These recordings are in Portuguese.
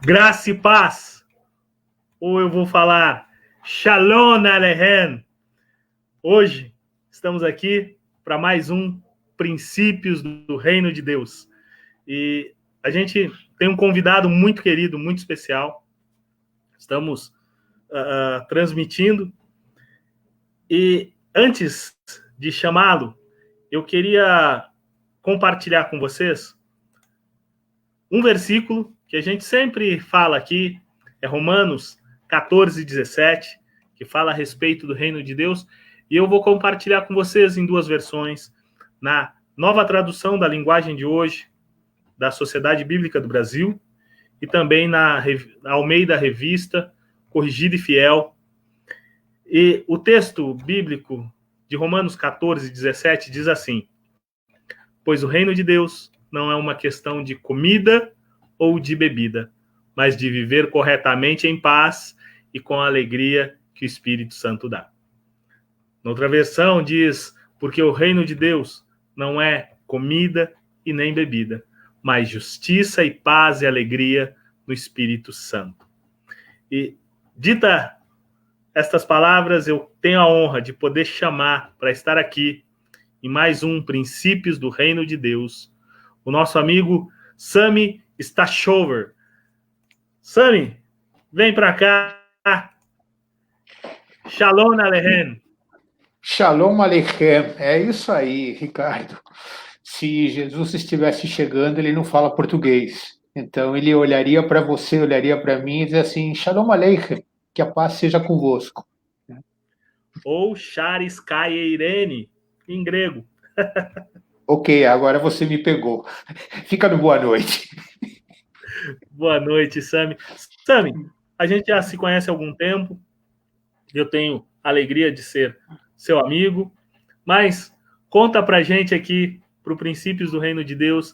Graça e paz. Ou eu vou falar Shalom Aleichem. Hoje estamos aqui para mais um Princípios do Reino de Deus. E a gente tem um convidado muito querido, muito especial. Estamos transmitindo. E antes de chamá-lo, eu queria compartilhar com vocês um versículo que a gente sempre fala aqui, é Romanos 14, 17, que fala a respeito do reino de Deus, e eu vou compartilhar com vocês em duas versões, na nova tradução da linguagem de hoje, da Sociedade Bíblica do Brasil, e também na Almeida Revista, Corrigida e Fiel. E o texto bíblico de Romanos 14, 17 diz assim: pois o reino de Deus não é uma questão de comida ou de bebida, mas de viver corretamente em paz e com a alegria que o Espírito Santo dá. Noutra versão diz, porque o reino de Deus não é comida e nem bebida, mas justiça e paz e alegria no Espírito Santo. E dita estas palavras, eu tenho a honra de poder chamar para estar aqui em mais um Princípios do Reino de Deus, o nosso amigo Sami Stachover. Sami, vem para cá. Shalom Aleichem. Shalom Aleichem. É isso aí, Ricardo. Se Jesus estivesse chegando, ele não fala português. Então ele olharia para você, olharia para mim e dizer assim, Shalom Aleichem, que a paz seja convosco. Ou Charis Kai Eirene, em grego. Ok, agora você me pegou. Fica no boa noite. Boa noite, Sami. Sami, a gente já se conhece há algum tempo. Eu tenho a alegria de ser seu amigo. Mas conta pra gente aqui, pro Princípios do Reino de Deus,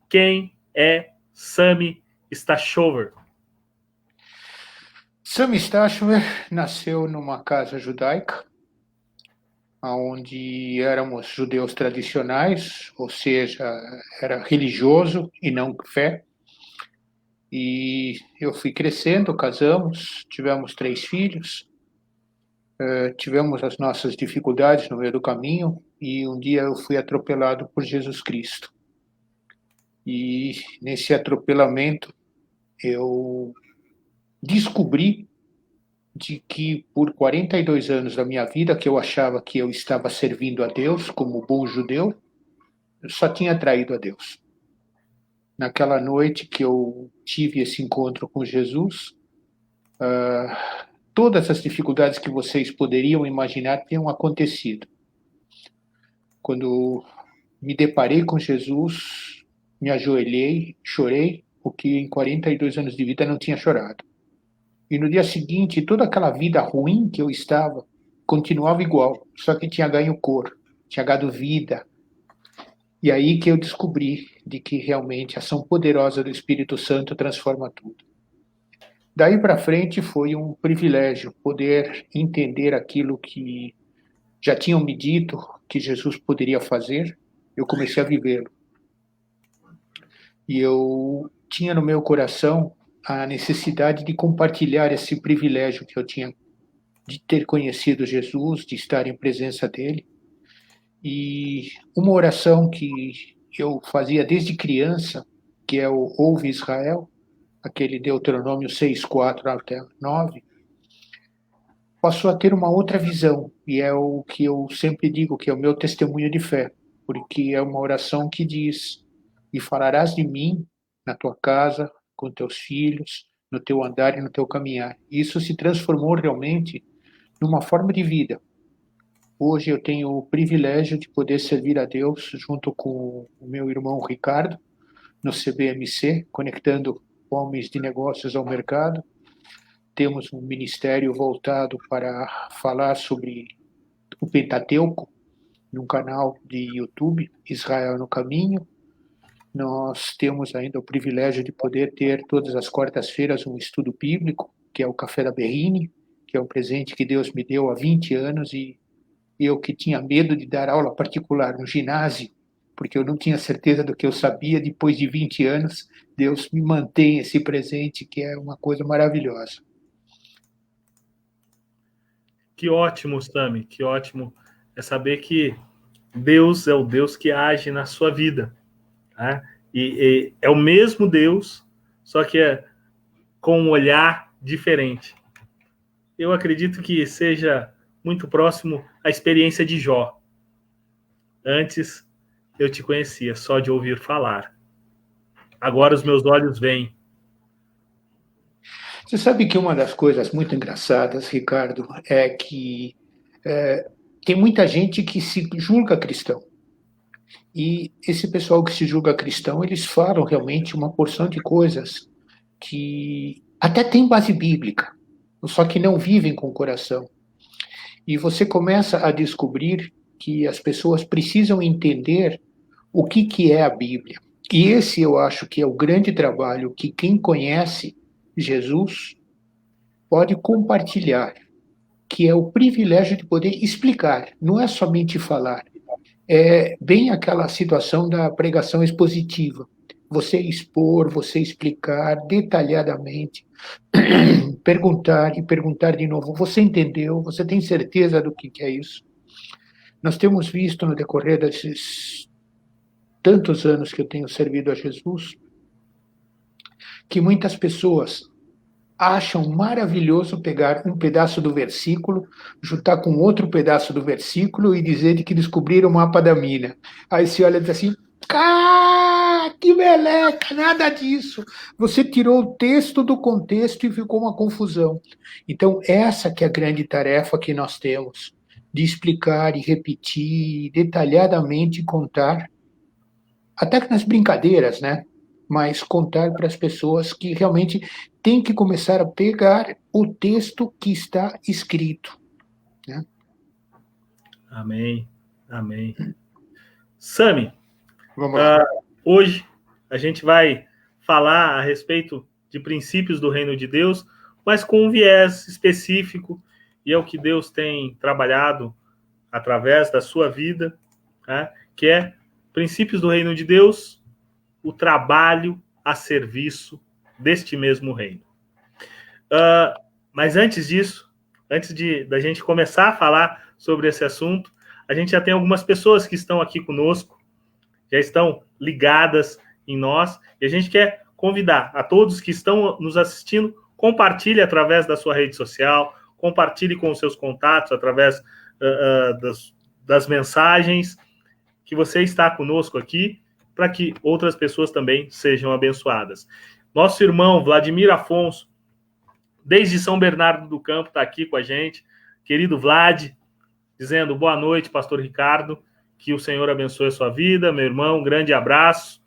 quem é Sami Stachover? Sami Stachover nasceu numa casa judaica, onde éramos judeus tradicionais, ou seja, era religioso e não fé. E eu fui crescendo, casamos, tivemos 3 filhos, tivemos as nossas dificuldades no meio do caminho, e um dia eu fui atropelado por Jesus Cristo. E nesse atropelamento eu descobri de que por 42 anos da minha vida, que eu achava que eu estava servindo a Deus como bom judeu, eu só tinha traído a Deus. Naquela noite que eu tive esse encontro com Jesus, todas as dificuldades que vocês poderiam imaginar tinham acontecido. Quando me deparei com Jesus, me ajoelhei, chorei, o que em 42 anos de vida não tinha chorado. E no dia seguinte, toda aquela vida ruim que eu estava continuava igual, só que tinha ganho cor, tinha ganhado vida. E aí que eu descobri de que realmente a ação poderosa do Espírito Santo transforma tudo. Daí para frente foi um privilégio poder entender aquilo que já tinham me dito que Jesus poderia fazer, eu comecei a vivê-lo. E eu tinha no meu coração a necessidade de compartilhar esse privilégio que eu tinha de ter conhecido Jesus, de estar em presença dele. E uma oração que eu fazia desde criança, que é o Ouve Israel, aquele Deuteronômio 6, 4 até 9, passou a ter uma outra visão, e é o que eu sempre digo, que é o meu testemunho de fé, porque é uma oração que diz, e falarás de mim na tua casa, com teus filhos, no teu andar e no teu caminhar. Isso se transformou realmente numa forma de vida. Hoje eu tenho o privilégio de poder servir a Deus junto com o meu irmão Ricardo, no CBMC, conectando homens de negócios ao mercado. Temos um ministério voltado para falar sobre o Pentateuco, num canal de YouTube, Israel no Caminho. Nós temos ainda o privilégio de poder ter todas as quartas-feiras um estudo bíblico, que é o Café da Berrine, que é um presente que Deus me deu há 20 anos, e eu que tinha medo de dar aula particular no ginásio, porque eu não tinha certeza do que eu sabia. Depois de 20 anos, Deus me mantém esse presente, que é uma coisa maravilhosa. Que ótimo, Sami, que ótimo é saber que Deus é o Deus que age na sua vida. Tá? E é o mesmo Deus, só que é com um olhar diferente. Eu acredito que seja muito próximo à experiência de Jó. Antes eu te conhecia só de ouvir falar. Agora os meus olhos veem. Você sabe que uma das coisas muito engraçadas, Ricardo, é que tem muita gente que se julga cristão. E esse pessoal que se julga cristão, eles falam realmente uma porção de coisas que até tem base bíblica, só que não vivem com o coração. E você começa a descobrir que as pessoas precisam entender o que é a Bíblia. E esse eu acho que é o grande trabalho que quem conhece Jesus pode compartilhar, que é o privilégio de poder explicar, não é somente falar. É bem aquela situação da pregação expositiva. Você expor, você explicar detalhadamente, perguntar e perguntar de novo. Você entendeu? Você tem certeza do que é isso? Nós temos visto no decorrer desses tantos anos que eu tenho servido a Jesus, que muitas pessoas acham maravilhoso pegar um pedaço do versículo, juntar com outro pedaço do versículo e dizer que descobriram o mapa da mina. Aí você olha e diz assim, que meleca, nada disso. Você tirou o texto do contexto e ficou uma confusão. Então, essa que é a grande tarefa que nós temos, de explicar e repetir, detalhadamente contar, até que nas brincadeiras, né? Mas contar para as pessoas que realmente tem que começar a pegar o texto que está escrito. Né? Amém, amém. Sami, Vamos lá. Hoje a gente vai falar a respeito de princípios do reino de Deus, mas com um viés específico, e é o que Deus tem trabalhado através da sua vida, né? Que é princípios do reino de Deus, o trabalho a serviço deste mesmo reino. Mas antes disso, da gente começar a falar sobre esse assunto, a gente já tem algumas pessoas que estão aqui conosco, já estão ligadas em nós, e a gente quer convidar a todos que estão nos assistindo, compartilhe através da sua rede social, compartilhe com os seus contatos através das mensagens, que você está conosco aqui, para que outras pessoas também sejam abençoadas. Nosso irmão Vladimir Afonso, desde São Bernardo do Campo, está aqui com a gente. Querido Vlad, dizendo boa noite, pastor Ricardo, que o Senhor abençoe a sua vida, meu irmão, um grande abraço.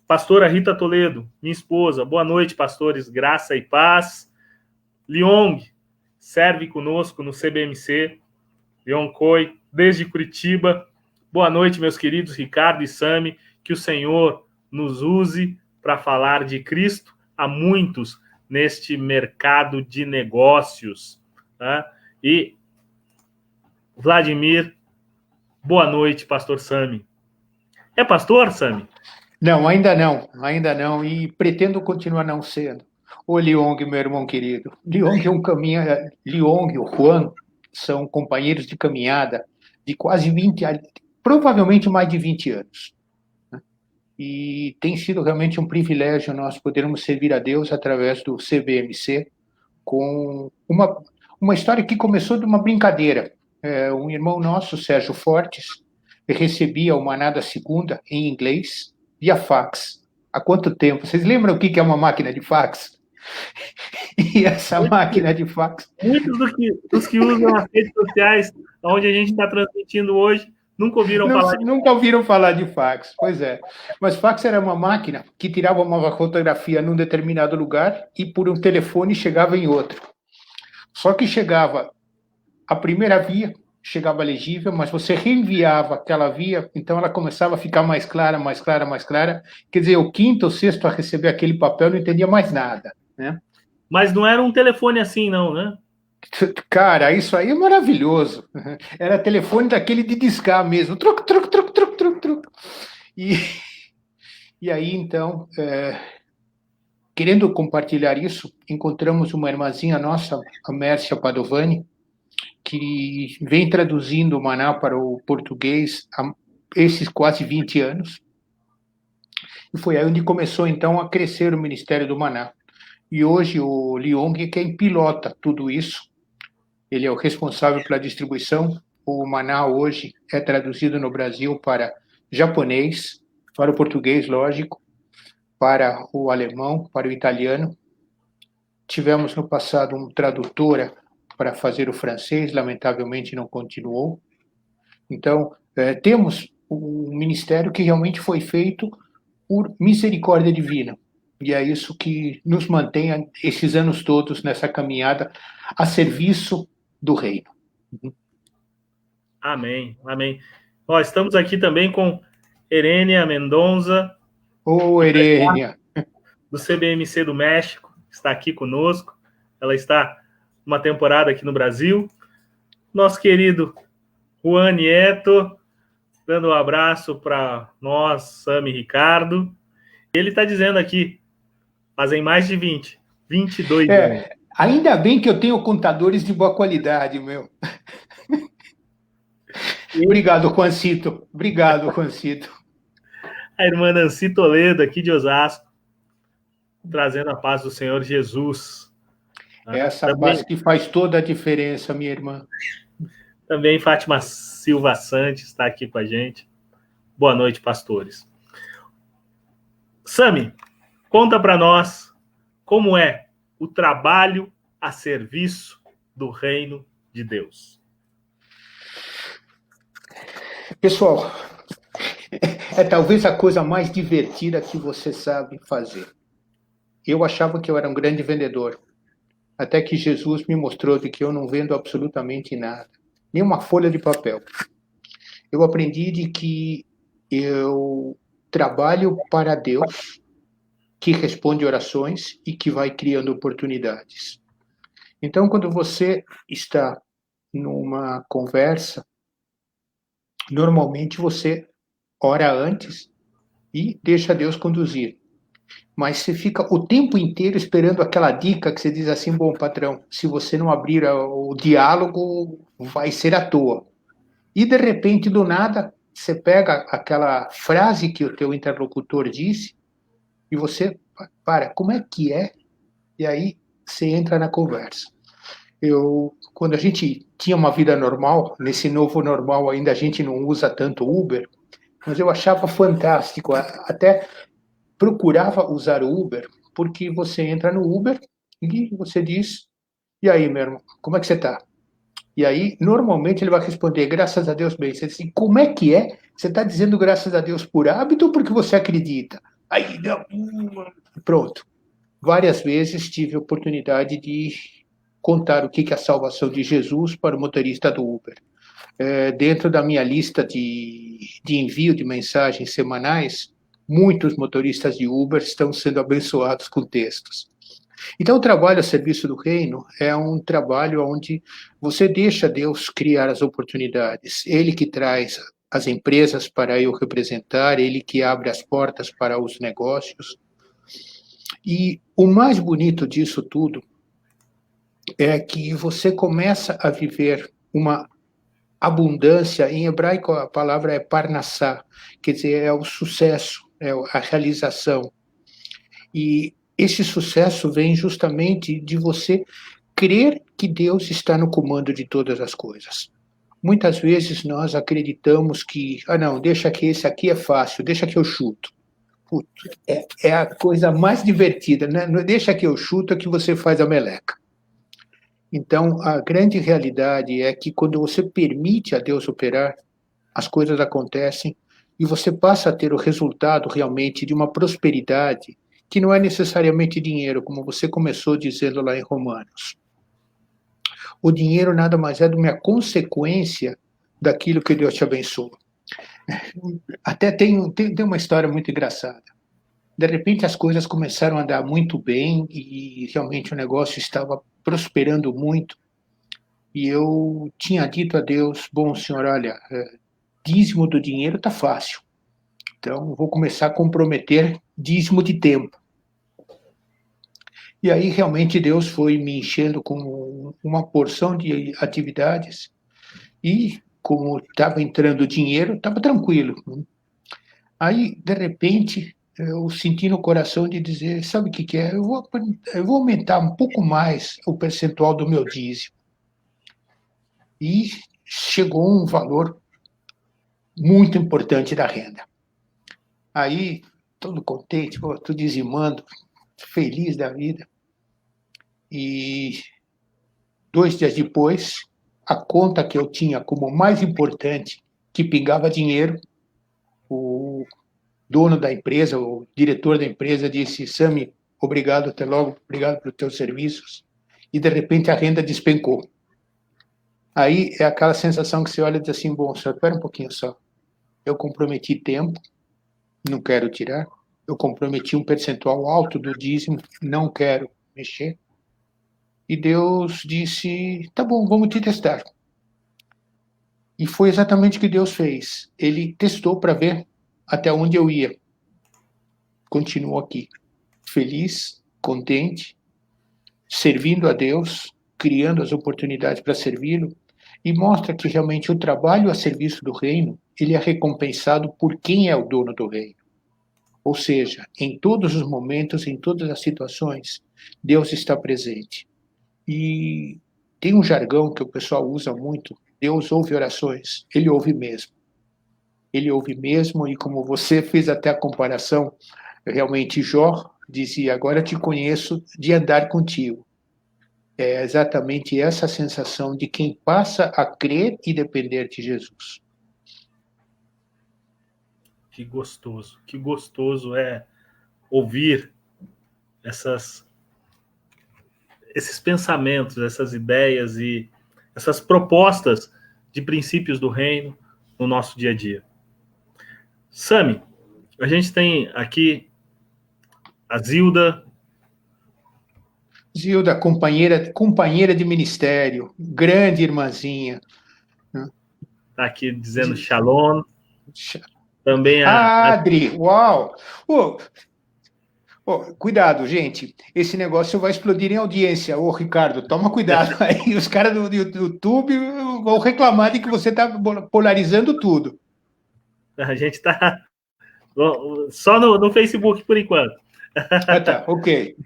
Pastora Rita Toledo, minha esposa, boa noite, pastores, graça e paz. Liong, serve conosco no CBMC. Liong Coi, desde Curitiba. Boa noite, meus queridos Ricardo e Sami, que o Senhor nos use para falar de Cristo a muitos neste mercado de negócios. Tá? E Vladimir, boa noite, pastor Sami. É pastor, Sami? Não, ainda não, e pretendo continuar não sendo. O Liong, meu irmão querido. Liong é um caminho, Liong e o Juan são companheiros de caminhada de quase 20 anos, provavelmente mais de 20 anos. E tem sido realmente um privilégio nós podermos servir a Deus através do CBMC, com uma história que começou de uma brincadeira. Um irmão nosso, Sérgio Fortes, recebia o Maná da Segunda em inglês via fax. Há quanto tempo? Vocês lembram o que é uma máquina de fax? E essa máquina de fax... Muitos dos que usam as redes sociais, onde a gente está transmitindo hoje, nunca ouviram falar de Nunca ouviram falar de fax, pois é. Mas fax era uma máquina que tirava uma fotografia num determinado lugar e por um telefone chegava em outro. Só que chegava a primeira via, chegava legível, mas você reenviava aquela via, então ela começava a ficar mais clara, mais clara, mais clara. Quer dizer, o quinto ou sexto a receber aquele papel não entendia mais nada, né? Mas não era um telefone assim, não, né? Cara, isso aí é maravilhoso. Era telefone daquele de discar mesmo. Truc, truc, truc, truc, truc, truc. E, e aí, então, querendo compartilhar isso, encontramos uma irmãzinha nossa, a Mércia Padovani, que vem traduzindo o Maná para o português há esses quase 20 anos. E foi aí onde começou, então, a crescer o Ministério do Maná. E hoje o Liong é quem pilota tudo isso. Ele é o responsável pela distribuição. O Maná hoje é traduzido no Brasil para japonês, para o português, lógico, para o alemão, para o italiano. Tivemos no passado uma tradutora para fazer o francês, lamentavelmente não continuou. Então, temos um ministério que realmente foi feito por misericórdia divina. E é isso que nos mantém esses anos todos nessa caminhada a serviço do reino. Amém, amém. Ó, estamos aqui também com Erênia Mendonça. Ô, Erênia. Do CBMC do México, está aqui conosco. Ela está uma temporada aqui no Brasil. Nosso querido Juan Nieto, dando um abraço para nós, Sam e Ricardo. Ele está dizendo aqui, fazem mais de 22 anos. Ainda bem que eu tenho contadores de boa qualidade, meu. Obrigado, Juancito. Obrigado, Juancito. A irmã Nancy Toledo, aqui de Osasco, trazendo a paz do Senhor Jesus. Essa também, paz que faz toda a diferença, minha irmã. Também Fátima Silva Santos está aqui com a gente. Boa noite, pastores. Sami, conta para nós como é o trabalho a serviço do reino de Deus. Pessoal, é talvez a coisa mais divertida que você sabe fazer. Eu achava que eu era um grande vendedor, até que Jesus me mostrou de que eu não vendo absolutamente nada, nem uma folha de papel. Eu aprendi de que eu trabalho para Deus, que responde orações e que vai criando oportunidades. Então, quando você está numa conversa, normalmente você ora antes e deixa Deus conduzir. Mas você fica o tempo inteiro esperando aquela dica que você diz assim, bom, patrão, se você não abrir o diálogo, vai ser à toa. E, de repente, do nada, você pega aquela frase que o teu interlocutor disse e você, como é que é? E aí você entra na conversa. Quando a gente tinha uma vida normal, nesse novo normal ainda a gente não usa tanto Uber, mas eu achava fantástico, até procurava usar o Uber, porque você entra no Uber e você diz, e aí, meu irmão, como é que você está? E aí, normalmente, ele vai responder, graças a Deus, bem. Você diz assim, como é que é? Você está dizendo graças a Deus por hábito ou porque você acredita? Aí, pronto. Várias vezes tive a oportunidade de contar o que é a salvação de Jesus para o motorista do Uber. Dentro da minha lista de envio de mensagens semanais, muitos motoristas de Uber estão sendo abençoados com textos. Então, o trabalho a serviço do reino é um trabalho onde você deixa Deus criar as oportunidades. Ele que traz as empresas para eu representar, ele que abre as portas para os negócios. E o mais bonito disso tudo é que você começa a viver uma abundância. Em hebraico, a palavra é parnassá, quer dizer, é o sucesso, é a realização. E esse sucesso vem justamente de você crer que Deus está no comando de todas as coisas. Muitas vezes nós acreditamos que, não, deixa que esse aqui é fácil, deixa que eu chuto. Putz, é a coisa mais divertida, né? Deixa que eu chuto que você faz a meleca. Então, a grande realidade é que quando você permite a Deus operar, as coisas acontecem e você passa a ter o resultado realmente de uma prosperidade que não é necessariamente dinheiro, como você começou dizendo lá em Romanos. O dinheiro nada mais é do que uma consequência daquilo que Deus te abençoa. Até tem uma história muito engraçada. De repente as coisas começaram a andar muito bem e realmente o negócio estava prosperando muito. E eu tinha dito a Deus, bom, senhor, olha, dízimo do dinheiro está fácil. Então, vou começar a comprometer dízimo de tempo. E aí, realmente, Deus foi me enchendo com uma porção de atividades e, como estava entrando dinheiro, estava tranquilo. Aí, de repente, eu senti no coração de dizer, sabe o que é? Eu vou aumentar um pouco mais o percentual do meu dízimo. E chegou um valor muito importante da renda. Aí, todo contente, estou dizimando, feliz da vida. E 2 dias depois, a conta que eu tinha como mais importante, que pingava dinheiro, o dono da empresa, o diretor da empresa disse, Sami, obrigado, até logo, obrigado pelos teus serviços. E, de repente, a renda despencou. Aí é aquela sensação que você olha e diz assim, bom, só espera um pouquinho só. Eu comprometi tempo, não quero tirar. Eu comprometi um percentual alto do dízimo, não quero mexer. E Deus disse, tá bom, vamos te testar. E foi exatamente o que Deus fez. Ele testou para ver até onde eu ia. Continuo aqui, feliz, contente, servindo a Deus, criando as oportunidades para servi-lo, e mostra que realmente o trabalho a serviço do reino, ele é recompensado por quem é o dono do reino. Ou seja, em todos os momentos, em todas as situações, Deus está presente. E tem um jargão que o pessoal usa muito, Deus ouve orações, ele ouve mesmo. Ele ouve mesmo, e como você fez até a comparação, realmente Jó dizia, agora te conheço de andar contigo. É exatamente essa sensação de quem passa a crer e depender de Jesus. Que gostoso é ouvir esses pensamentos, essas ideias e essas propostas de princípios do reino no nosso dia a dia. Sami, a gente tem aqui a Zilda. Zilda, companheira de ministério, grande irmãzinha. Está aqui dizendo shalom. Também Adri, uau! Cuidado, gente. Esse negócio vai explodir em audiência. Ô, Ricardo, toma cuidado aí. Os caras do YouTube vão reclamar de que você está polarizando tudo. A gente está só no Facebook por enquanto. Ah, tá, ok.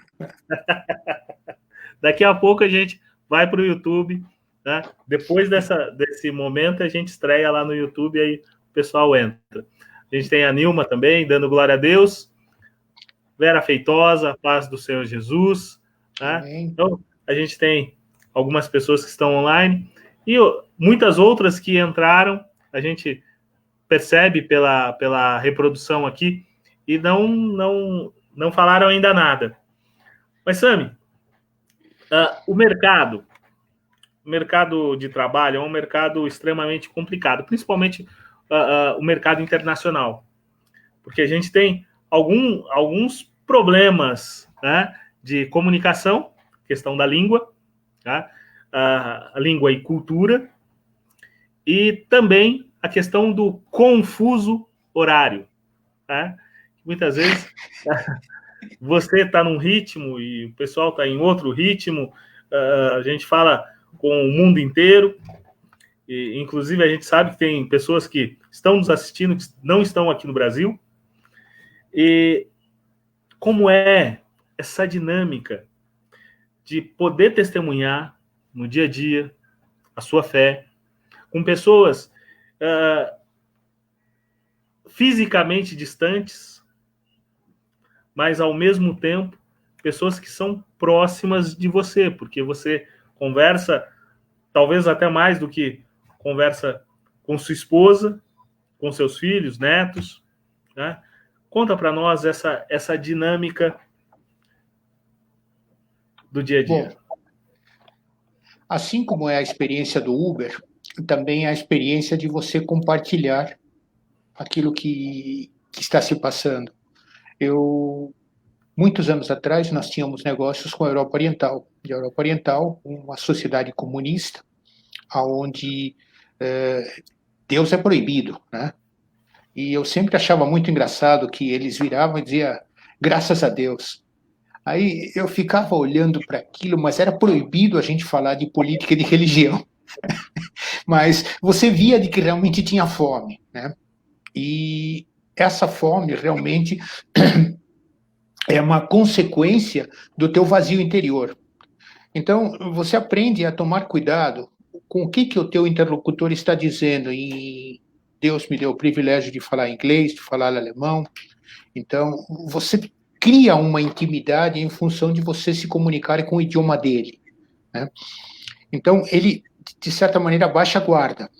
Daqui a pouco a gente vai para o YouTube. Né? Depois desse momento, a gente estreia lá no YouTube e aí o pessoal entra. A gente tem a Nilma também, dando glória a Deus. Vera Feitosa, paz do Senhor Jesus. Né? Então, a gente tem algumas pessoas que estão online e muitas outras que entraram, a gente percebe pela reprodução aqui e não falaram ainda nada. Mas, Sami, o mercado de trabalho é um mercado extremamente complicado, principalmente o mercado internacional, porque a gente tem alguns problemas, né, de comunicação, questão da língua, tá? A língua e cultura, e também a questão do confuso horário. Tá? Muitas vezes você está num ritmo e o pessoal está em outro ritmo, a gente fala com o mundo inteiro, e, inclusive a gente sabe que tem pessoas que estão nos assistindo que não estão aqui no Brasil. E como é essa dinâmica de poder testemunhar no dia a dia a sua fé com pessoas fisicamente distantes, mas ao mesmo tempo pessoas que são próximas de você, porque você conversa talvez até mais do que conversa com sua esposa, com seus filhos, netos, né? Conta para nós essa dinâmica do dia a dia. Bom, assim como é a experiência do Uber, também é a experiência de você compartilhar aquilo que está se passando. Muitos anos atrás, nós tínhamos negócios com a Europa Oriental. E a Europa Oriental, uma sociedade comunista, onde Deus é proibido, né? E eu sempre achava muito engraçado que eles viravam e diziam, graças a Deus. Aí eu ficava olhando para aquilo, mas era proibido a gente falar de política e de religião. Mas você via de que realmente tinha fome, né? E essa fome realmente é uma consequência do teu vazio interior. Então, você aprende a tomar cuidado com o que o teu interlocutor está dizendo. E Deus me deu o privilégio de falar inglês, de falar alemão. Então, você cria uma intimidade em função de você se comunicar com o idioma dele, né? Então, ele, de certa maneira, abaixa a guarda.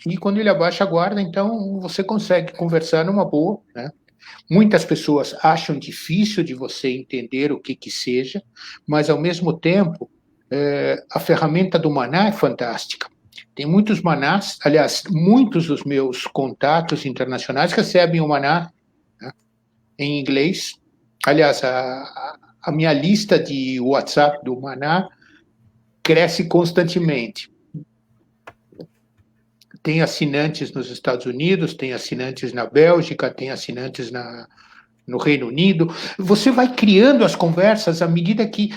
E quando ele abaixa a guarda, então você consegue conversar numa boa, né? Muitas pessoas acham difícil de você entender o que seja, mas ao mesmo tempo, a ferramenta do Maná é fantástica. Tem muitos manás, aliás, muitos dos meus contatos internacionais recebem o Maná, né, em inglês. Aliás, a minha lista de WhatsApp do Maná cresce constantemente. Tem assinantes nos Estados Unidos, tem assinantes na Bélgica, tem assinantes no Reino Unido. Você vai criando as conversas à medida que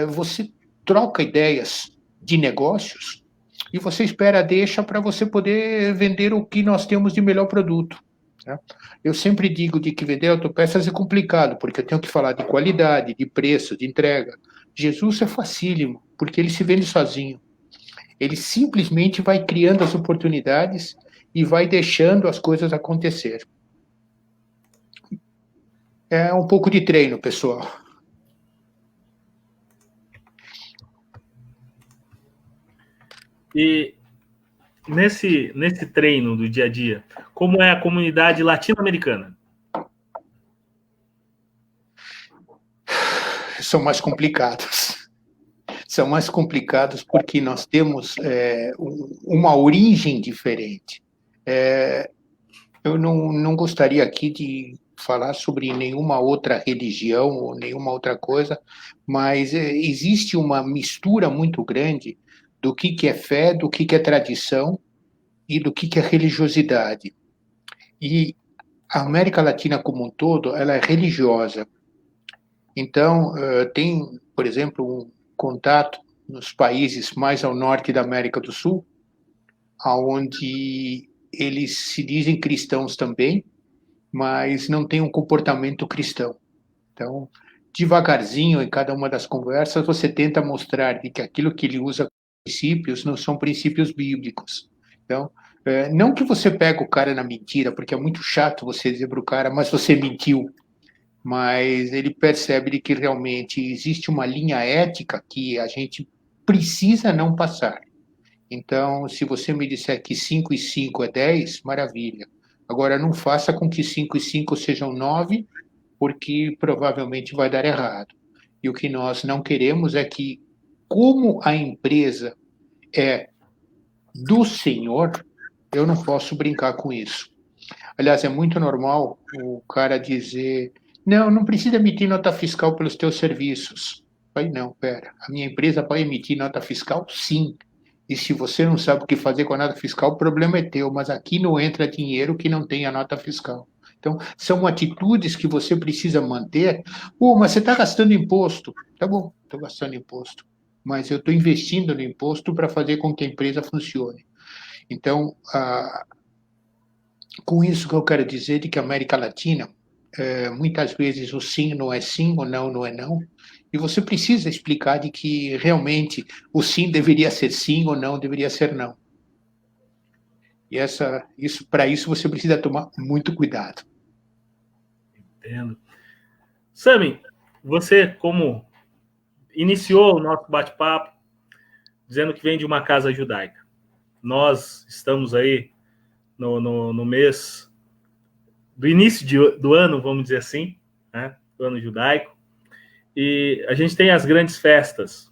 você troca ideias de negócios e você espera a deixa para você poder vender o que nós temos de melhor produto, né? Eu sempre digo de que vender autopeças é complicado, porque eu tenho que falar de qualidade, de preço, de entrega. Jesus é facílimo, porque ele se vende sozinho. Ele simplesmente vai criando as oportunidades e vai deixando as coisas acontecer. É um pouco de treino, pessoal. E nesse treino do dia a dia, como é a comunidade latino-americana? São mais complicados. São mais complicados porque nós temos uma origem diferente. Eu não gostaria aqui de falar sobre nenhuma outra religião ou nenhuma outra coisa, mas existe uma mistura muito grande do que é fé, do que é tradição e do que é religiosidade. E a América Latina como um todo, ela é religiosa. Então, tem, por exemplo, um contato nos países mais ao norte da América do Sul, onde eles se dizem cristãos também, mas não têm um comportamento cristão. Então, devagarzinho, em cada uma das conversas, você tenta mostrar de que aquilo que ele usa princípios não são princípios bíblicos. Então, não que você pega o cara na mentira, porque é muito chato você dizer para o cara, mas você mentiu. Mas ele percebe de que realmente existe uma linha ética que a gente precisa não passar. Então, se você me disser que 5 e 5 é 10, maravilha. Agora, não faça com que 5 e 5 sejam 9, porque provavelmente vai dar errado. E o que nós não queremos é que, como a empresa é do Senhor, eu não posso brincar com isso. Aliás, é muito normal o cara dizer: não precisa emitir nota fiscal pelos teus serviços. Aí, não, pera, a minha empresa vai emitir nota fiscal? Sim. E se você não sabe o que fazer com a nota fiscal, o problema é teu, mas aqui não entra dinheiro que não tenha nota fiscal. Então, são atitudes que você precisa manter. Mas você está gastando imposto. Tá bom, estou gastando imposto. Mas eu estou investindo no imposto para fazer com que a empresa funcione. Então, com isso que eu quero dizer de que a América Latina, muitas vezes o sim não é sim, o não não é não, e você precisa explicar de que realmente o sim deveria ser sim, o não deveria ser não. E para isso você precisa tomar muito cuidado. Entendo. Sami, você como iniciou o nosso bate-papo dizendo que vem de uma casa judaica. Nós estamos aí no mês do início do ano, vamos dizer assim, né? Do ano judaico. E a gente tem as grandes festas.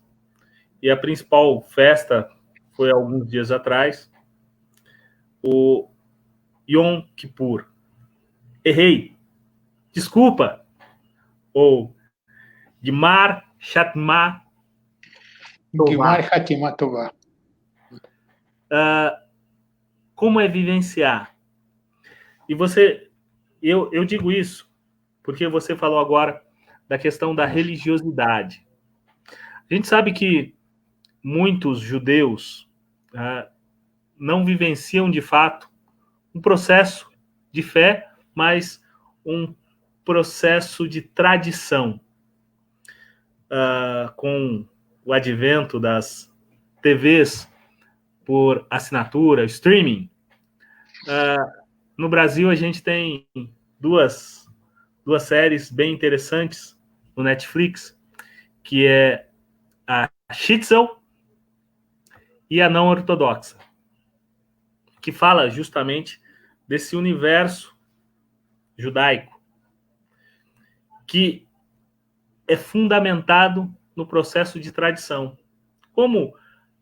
E a principal festa foi alguns dias atrás, o Yom Kippur. Errei. Desculpa. Ou Gmar Shatma Gimar Hatima Tová. Como é vivenciar E eu digo isso porque você falou agora da questão da religiosidade. A gente sabe que muitos judeus não vivenciam de fato um processo de fé, mas um processo de tradição. Com o advento das TVs por assinatura, streaming, no Brasil a gente tem duas séries bem interessantes no Netflix, que é a Shitzel e a Não Ortodoxa, que fala justamente desse universo judaico que é fundamentado no processo de tradição. Como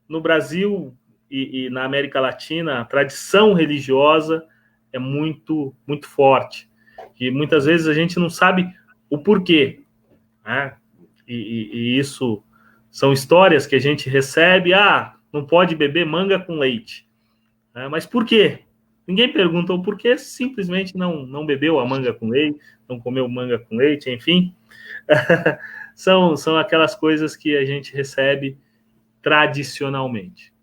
no Brasil e na América Latina, a tradição religiosa é muito, muito forte. E muitas vezes a gente não sabe o porquê, né? E isso são histórias que a gente recebe. Não pode beber manga com leite. Mas por quê? Ninguém pergunta o porquê, simplesmente não bebeu a manga com leite, não comeu manga com leite, enfim. São aquelas coisas que a gente recebe tradicionalmente.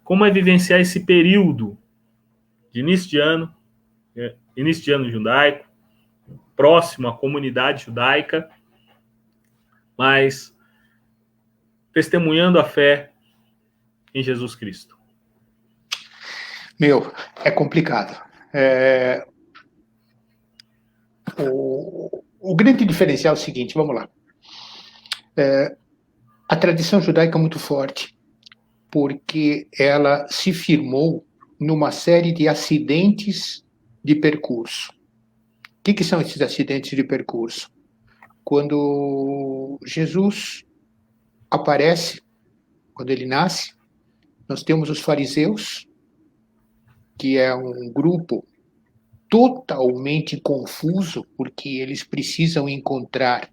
Como é vivenciar esse período de início de ano judaico, próximo à comunidade judaica, mas testemunhando a fé em Jesus Cristo? É complicado. O grande diferencial é o seguinte, vamos lá. A tradição judaica é muito forte, porque ela se firmou numa série de acidentes de percurso. O que são esses acidentes de percurso? Quando Jesus aparece, quando ele nasce, nós temos os fariseus, que é um grupo totalmente confuso, porque eles precisam encontrar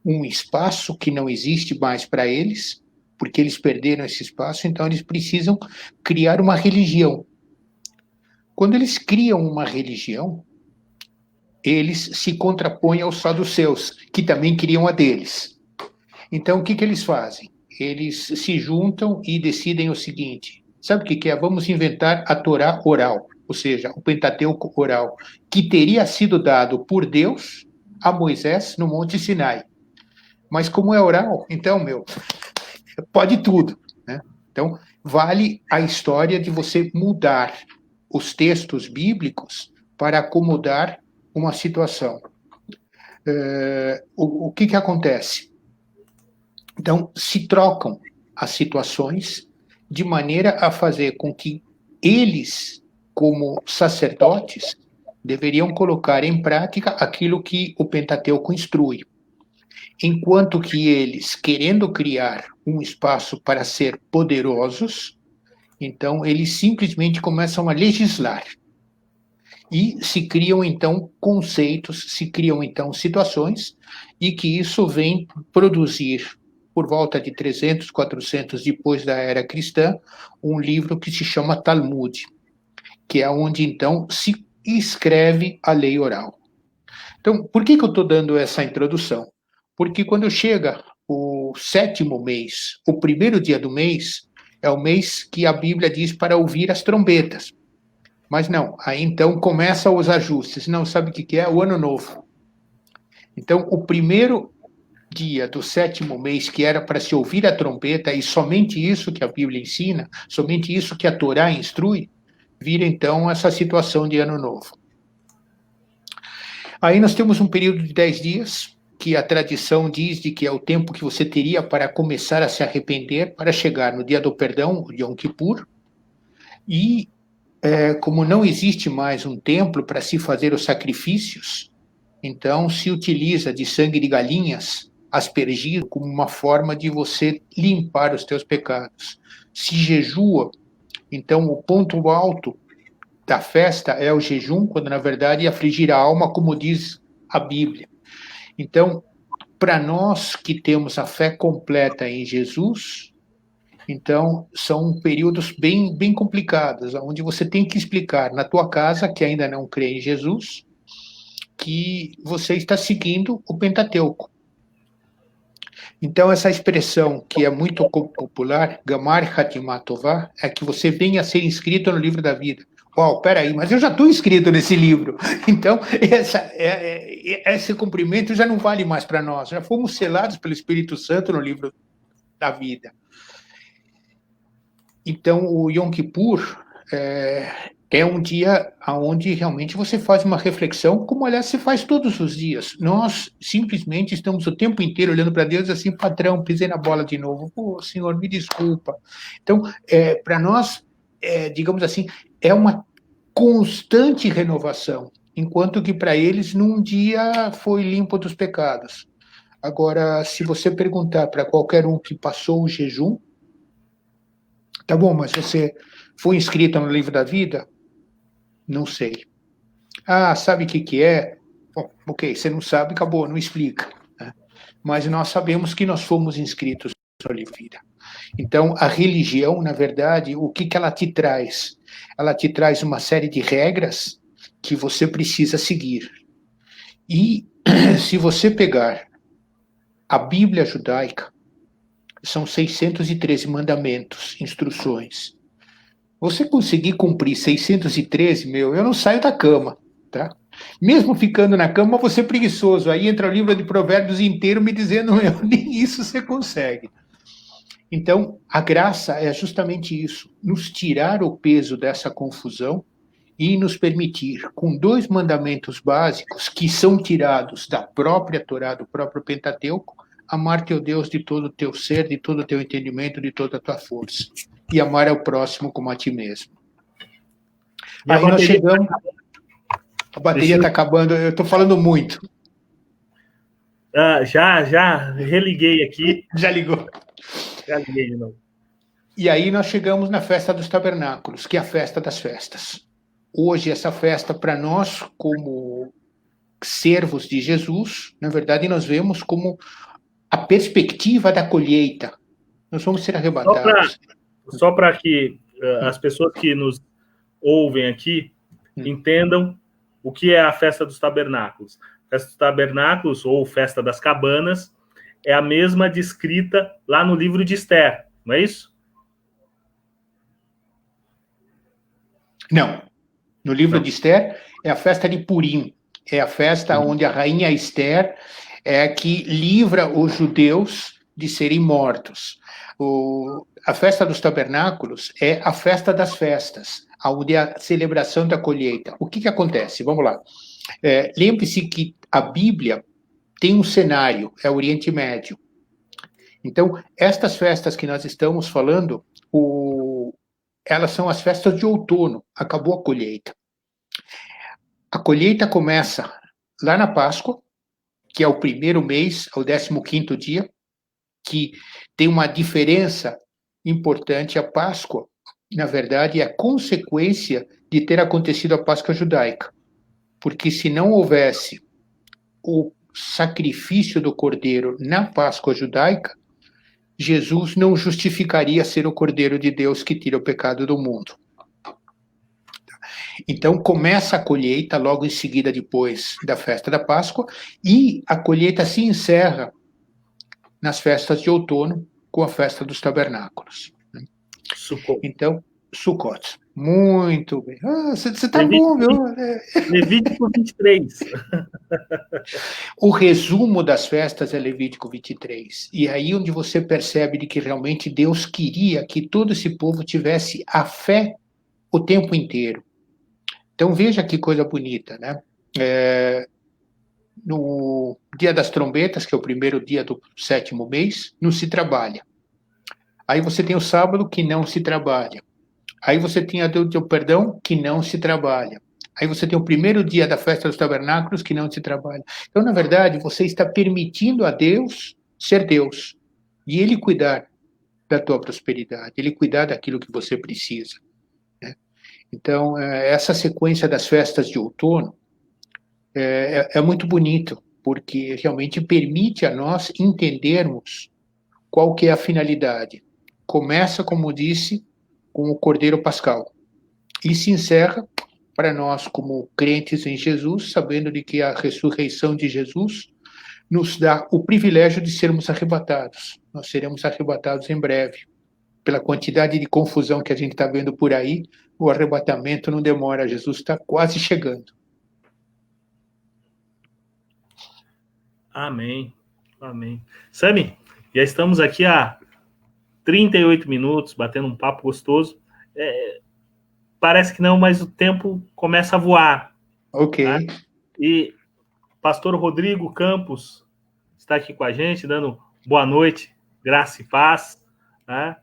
um espaço que não existe mais para eles, porque eles perderam esse espaço, então eles precisam criar uma religião. Quando eles criam uma religião, eles se contrapõem aos saduceus, que também criam a deles. Então, o que eles fazem? Eles se juntam e decidem o seguinte: sabe o que é? Vamos inventar a Torá oral, ou seja, o Pentateuco oral, que teria sido dado por Deus a Moisés no Monte Sinai. Mas como é oral, então, pode tudo, né? Então, vale a história de você mudar os textos bíblicos para acomodar uma situação. O que acontece? Então, se trocam as situações de maneira a fazer com que eles, como sacerdotes, deveriam colocar em prática aquilo que o Pentateuco instrui. Enquanto que eles, querendo criar um espaço para ser poderosos, então eles simplesmente começam a legislar. E se criam, então, conceitos, se criam, então, situações, e que isso vem produzir, por volta de 300, 400 depois da era cristã, um livro que se chama Talmud, que é onde, então, se escreve a lei oral. Então, por que eu estou dando essa introdução? Porque quando chega o 7º mês, o primeiro dia do mês, é o mês que a Bíblia diz para ouvir as trombetas. Mas não, aí então começam os ajustes. Não, sabe o que é? O Ano Novo. Então, o primeiro dia do 7º mês, que era para se ouvir a trombeta, e somente isso que a Bíblia ensina, somente isso que a Torá instrui, vira então essa situação de Ano Novo. Aí nós temos um período de 10 dias, que a tradição diz de que é o tempo que você teria para começar a se arrepender, para chegar no dia do perdão, o Yom Kippur, e como não existe mais um templo para se fazer os sacrifícios, então se utiliza de sangue de galinhas aspergido como uma forma de você limpar os teus pecados. Se jejua, então o ponto alto da festa é o jejum, quando na verdade é afligir a alma, como diz a Bíblia. Então, para nós que temos a fé completa em Jesus, Então, são períodos bem, bem complicados, onde você tem que explicar na tua casa, que ainda não crê em Jesus, que você está seguindo o Pentateuco. Então, essa expressão que é muito popular, Gamar Hatimat Tová, é que você venha a ser inscrito no livro da vida. Uau, peraí, mas eu já estou inscrito nesse livro. Então, esse cumprimento já não vale mais para nós. Já fomos selados pelo Espírito Santo no livro da vida. Então, o Yom Kippur é um dia onde realmente você faz uma reflexão, como, aliás, se faz todos os dias. Nós simplesmente estamos o tempo inteiro olhando para Deus assim, patrão, pisei na bola de novo. Pô, Senhor, me desculpa. Então, para nós, digamos assim, é uma constante renovação, enquanto que para eles, num dia, foi limpo dos pecados. Agora, se você perguntar para qualquer um que passou o jejum, tá bom, mas você foi inscrito no livro da vida? Não sei. Ah, sabe o que é? Bom, ok, você não sabe, acabou, não explica. Né? Mas nós sabemos que nós fomos inscritos no livro da vida. Então, a religião, na verdade, o que ela te traz? Ela te traz uma série de regras que você precisa seguir. E se você pegar a Bíblia judaica, são 613 mandamentos, instruções. Você conseguir cumprir 613, eu não saio da cama, tá? Mesmo ficando na cama, você é preguiçoso. Aí entra o livro de Provérbios inteiro me dizendo, nem isso você consegue. Então, a graça é justamente isso, nos tirar o peso dessa confusão e nos permitir, com 2 mandamentos básicos, que são tirados da própria Torá, do próprio Pentateuco, amar teu Deus de todo o teu ser, de todo o teu entendimento, de toda a tua força. E amar ao próximo como a ti mesmo. E aí nós chegamos... A bateria está acabando, eu estou falando muito. Já religuei aqui. Já ligou. Já liguei de novo. E aí nós chegamos na festa dos tabernáculos, que é a festa das festas. Hoje, essa festa, para nós, como servos de Jesus, na verdade, nós vemos como a perspectiva da colheita. Nós vamos ser arrebatados. Só para que as pessoas que nos ouvem aqui entendam o que é a festa dos tabernáculos. A festa dos tabernáculos, ou festa das cabanas, é a mesma descrita lá no livro de Esther, não é isso? Não. No livro de Esther é a festa de Purim. É a festa onde a rainha Esther é que livra os judeus de serem mortos. A festa dos tabernáculos é a festa das festas, onde é a celebração da colheita. O que acontece? Vamos lá. Lembre-se que a Bíblia tem um cenário, é o Oriente Médio. Então, estas festas que nós estamos falando, elas são as festas de outono, acabou a colheita. A colheita começa lá na Páscoa, que é o primeiro mês, é o 15º dia, que tem uma diferença importante. A Páscoa, na verdade, é a consequência de ter acontecido a Páscoa judaica. Porque se não houvesse o sacrifício do cordeiro na Páscoa judaica, Jesus não justificaria ser o Cordeiro de Deus que tira o pecado do mundo. Então, começa a colheita logo em seguida, depois da festa da Páscoa, e a colheita se encerra nas festas de outono com a festa dos tabernáculos. Sukkot. Então, Sukkot. Muito bem. Você está bom, meu. Levítico 23. O resumo das festas é Levítico 23. E aí onde você percebe de que realmente Deus queria que todo esse povo tivesse a fé o tempo inteiro. Então veja que coisa bonita, né? No dia das trombetas, que é o primeiro dia do 7º mês, não se trabalha. Aí você tem o sábado, que não se trabalha. Aí você tem o perdão, que não se trabalha. Aí você tem o primeiro dia da festa dos tabernáculos, que não se trabalha. Então, na verdade, você está permitindo a Deus ser Deus. E Ele cuidar da tua prosperidade. Ele cuidar daquilo que você precisa. Né? Então, essa sequência das festas de outono é muito bonito, porque realmente permite a nós entendermos qual que é a finalidade. começa, como disse, com o Cordeiro Pascal e se encerra para nós, como crentes em Jesus, sabendo de que a ressurreição de Jesus nos dá o privilégio de sermos arrebatados. Nós seremos arrebatados em breve. Pela quantidade de confusão que a gente está vendo por aí, o arrebatamento não demora, Jesus está quase chegando. Amém. Amém. Sami, já estamos aqui há 38 minutos, batendo um papo gostoso. Parece que não, mas o tempo começa a voar. Ok. Tá? E pastor Rodrigo Campos está aqui com a gente, dando boa noite, graça e paz. Né?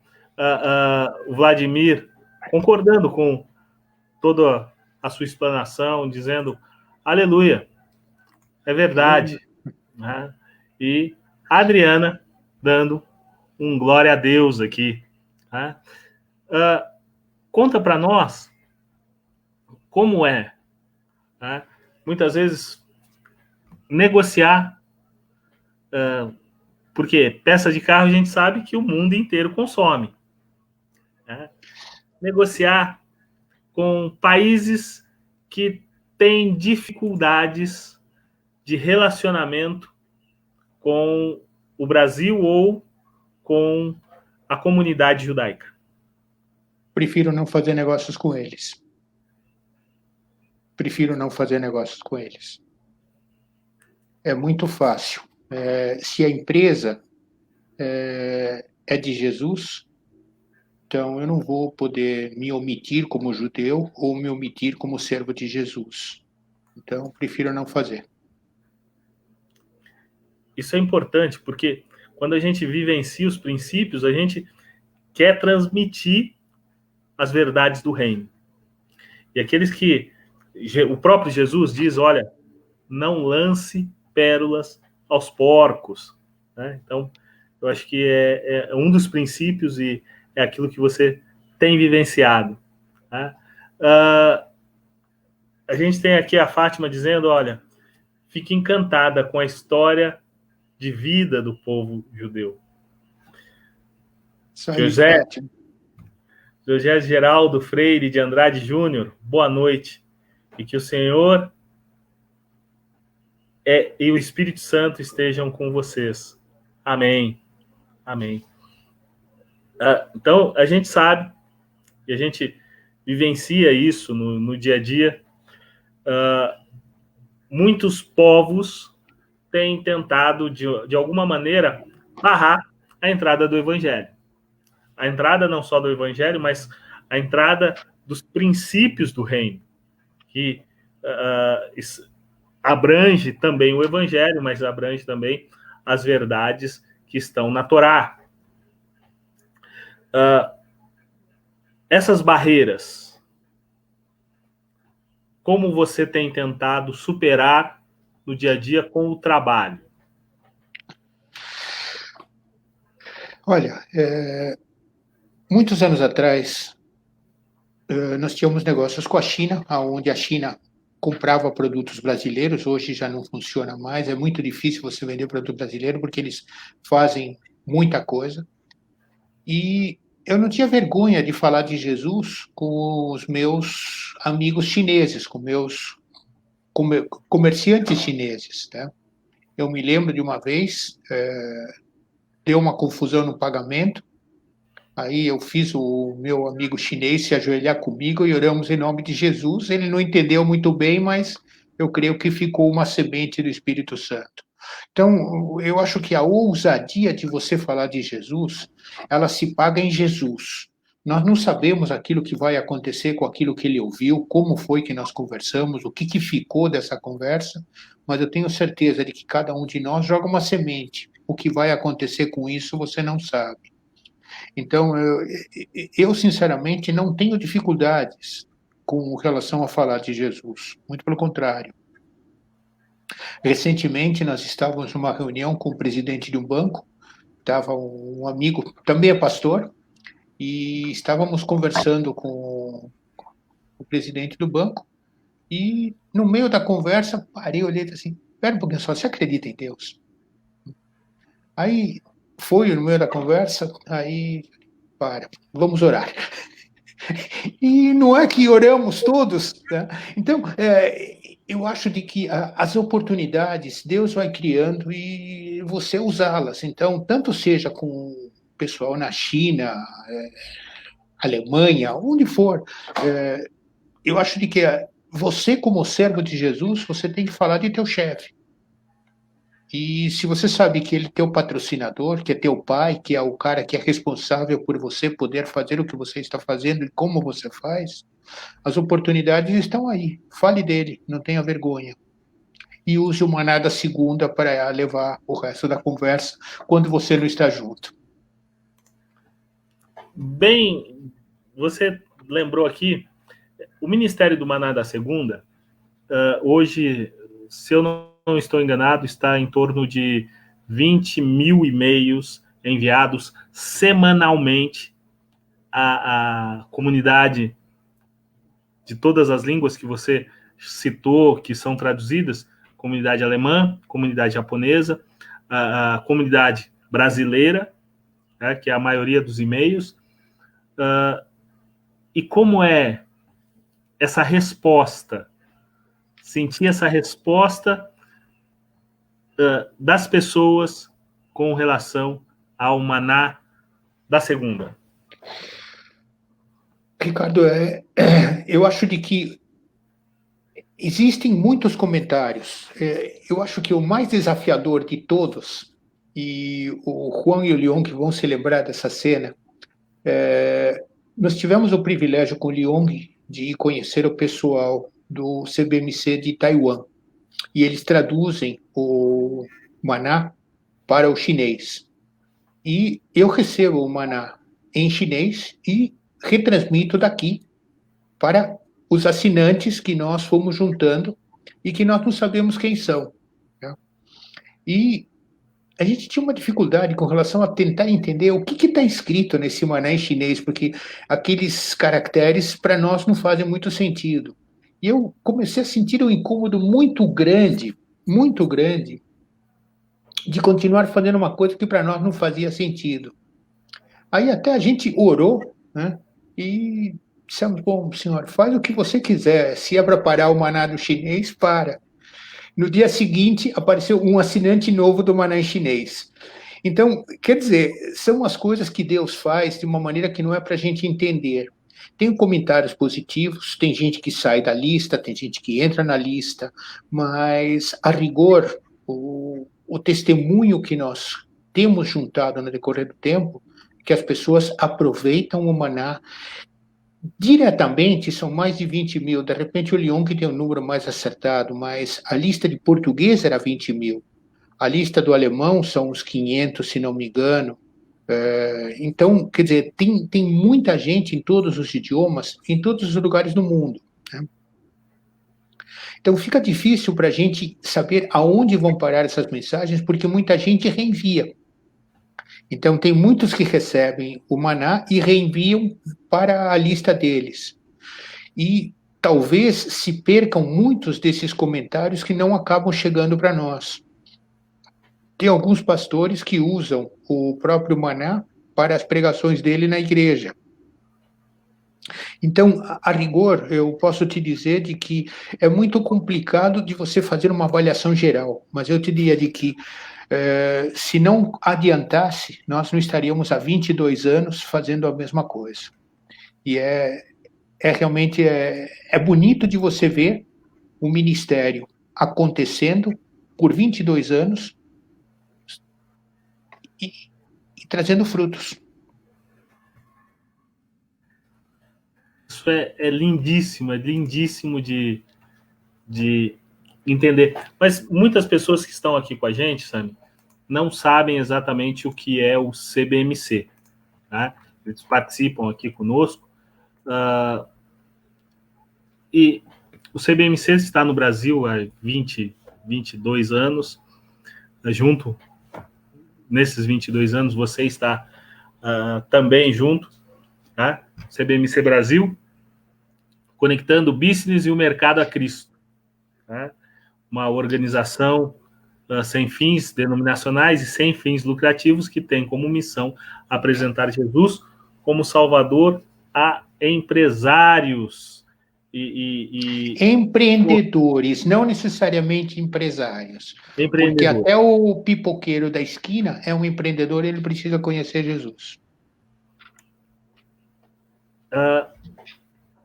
O Vladimir concordando com toda a sua explanação, dizendo aleluia, é verdade. Né? E a Adriana dando um glória a Deus aqui. Né? Conta para nós como é, né? Muitas vezes negociar, porque peça de carro a gente sabe que o mundo inteiro consome, né? Negociar com países que têm dificuldades de relacionamento com o Brasil ou com a comunidade judaica. Prefiro não fazer negócios com eles. Prefiro não fazer negócios com eles. É muito fácil. Se a empresa é de Jesus, então eu não vou poder me omitir como judeu ou me omitir como servo de Jesus. Então, prefiro não fazer. Isso é importante, porque quando a gente vivencia os princípios, a gente quer transmitir as verdades do reino. E aqueles que o próprio Jesus diz, olha, não lance pérolas aos porcos. Né? Então, eu acho que é um dos princípios e é aquilo que você tem vivenciado. Né? A gente tem aqui a Fátima dizendo, olha, fique encantada com a história de vida do povo judeu. José Geraldo Freire de Andrade Júnior, boa noite. E que o Senhor e o Espírito Santo estejam com vocês. Amém. Amém. Então, a gente sabe, e a gente vivencia isso no dia a dia, muitos povos têm tentado, de alguma maneira, barrar a entrada do Evangelho. A entrada não só do Evangelho, mas a entrada dos princípios do reino, que abrange também o Evangelho, mas abrange também as verdades que estão na Torá. Essas barreiras, como você tem tentado superar no dia a dia com o trabalho? Olha, muitos anos atrás, nós tínhamos negócios com a China, onde a China comprava produtos brasileiros, hoje já não funciona mais, é muito difícil você vender produto brasileiro, porque eles fazem muita coisa. E eu não tinha vergonha de falar de Jesus com os meus amigos chineses, com meus comerciantes chineses. Né? Eu me lembro de uma vez, deu uma confusão no pagamento, aí eu fiz o meu amigo chinês se ajoelhar comigo e oramos em nome de Jesus. Ele não entendeu muito bem, mas eu creio que ficou uma semente do Espírito Santo. Então, eu acho que a ousadia de você falar de Jesus, ela se paga em Jesus. Nós não sabemos aquilo que vai acontecer com aquilo que ele ouviu, como foi que nós conversamos, o que ficou dessa conversa, mas eu tenho certeza de que cada um de nós joga uma semente. O que vai acontecer com isso, você não sabe. Então, eu sinceramente não tenho dificuldades com relação a falar de Jesus, muito pelo contrário. Recentemente, nós estávamos numa reunião com o presidente de um banco, estava um amigo, também é pastor, e estávamos conversando com o presidente do banco, e no meio da conversa, parei, olhei assim, espera um pouquinho só, você acredita em Deus? Aí, foi no meio da conversa, aí Vamos orar. E não é que oramos todos, tá? Então, eu acho de que as oportunidades Deus vai criando e você usá-las. Então, tanto seja com o pessoal na China, Alemanha, onde for, eu acho de que você, como servo de Jesus, você tem que falar de teu chefe. E se você sabe que ele é teu patrocinador, que é teu pai, que é o cara que é responsável por você poder fazer o que você está fazendo e como você faz, as oportunidades estão aí. Fale dele, não tenha vergonha. E use o Maná da segunda para levar o resto da conversa quando você não está junto. Bem, você lembrou aqui, o Ministério do Maná da Segunda, hoje, se eu não estou enganado, está em torno de 20 mil e-mails enviados semanalmente à comunidade de todas as línguas que você citou, que são traduzidas, comunidade alemã, comunidade japonesa, a comunidade brasileira, né, que é a maioria dos e-mails. E como é essa resposta, sentir essa resposta das pessoas com relação ao Maná da Segunda? Ricardo, eu acho de que existem muitos comentários. Eu acho que o mais desafiador de todos, e o Juan e o Leon que vão se lembrar dessa cena, nós tivemos o privilégio com o Leon de ir conhecer o pessoal do CBMC de Taiwan. E eles traduzem o Maná para o chinês. E eu recebo o Maná em chinês e retransmito daqui para os assinantes que nós fomos juntando e que nós não sabemos quem são. Né? E a gente tinha uma dificuldade com relação a tentar entender o que está escrito nesse Maná em chinês, porque aqueles caracteres para nós não fazem muito sentido. E eu comecei a sentir um incômodo muito grande, de continuar fazendo uma coisa que para nós não fazia sentido. Aí até a gente orou, né? E dissemos, bom, senhor, faz o que você quiser. Se é para parar o Maná do chinês, para. No dia seguinte, apareceu um assinante novo do Maná em chinês. Então, quer dizer, são as coisas que Deus faz de uma maneira que não é para a gente entender. Tem comentários positivos, tem gente que sai da lista, tem gente que entra na lista, mas, a rigor, o testemunho que nós temos juntado no decorrer do tempo, que as pessoas aproveitam o Maná diretamente, são mais de 20 mil. De repente, o Lyon que tem um número mais acertado, mas a lista de português era 20 mil. A lista do alemão são uns 500, se não me engano. Então, quer dizer, tem muita gente em todos os idiomas, em todos os lugares do mundo. Né? Então, fica difícil para a gente saber aonde vão parar essas mensagens, porque muita gente reenvia. Então, tem muitos que recebem o Maná e reenviam para a lista deles. E talvez se percam muitos desses comentários que não acabam chegando para nós. Tem alguns pastores que usam o próprio Maná para as pregações dele na igreja. Então, a rigor, eu posso te dizer de que é muito complicado de você fazer uma avaliação geral, mas eu te diria de que se não adiantasse, nós não estaríamos há 22 anos fazendo a mesma coisa. E realmente bonito de você ver o ministério acontecendo por 22 anos e trazendo frutos. Isso é lindíssimo de entender. Mas muitas pessoas que estão aqui com a gente, Sami, não sabem exatamente o que é o CBMC. Tá? Eles participam aqui conosco. E o CBMC está no Brasil há 22 anos. Nesses 22 anos, você está também junto. Tá? CBMC Brasil, conectando o business e o mercado a Cristo. Tá? Uma organização sem fins denominacionais e sem fins lucrativos que tem como missão apresentar Jesus como Salvador a empresários Empreendedores, não necessariamente empresários. Porque empreendedores. até o pipoqueiro da esquina é um empreendedor, ele precisa conhecer Jesus.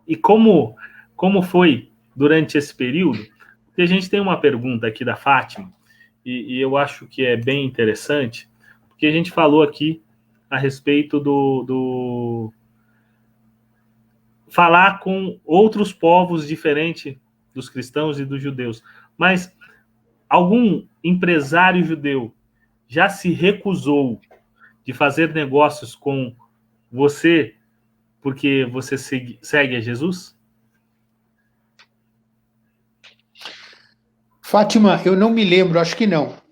E como foi durante esse período? Porque a gente tem uma pergunta aqui da Fátima, e eu acho que é bem interessante, porque a gente falou aqui a respeito do falar com outros povos diferentes dos cristãos e dos judeus. Mas algum empresário judeu já se recusou de fazer negócios com você porque você segue a Jesus? Fátima, eu não me lembro, acho que não.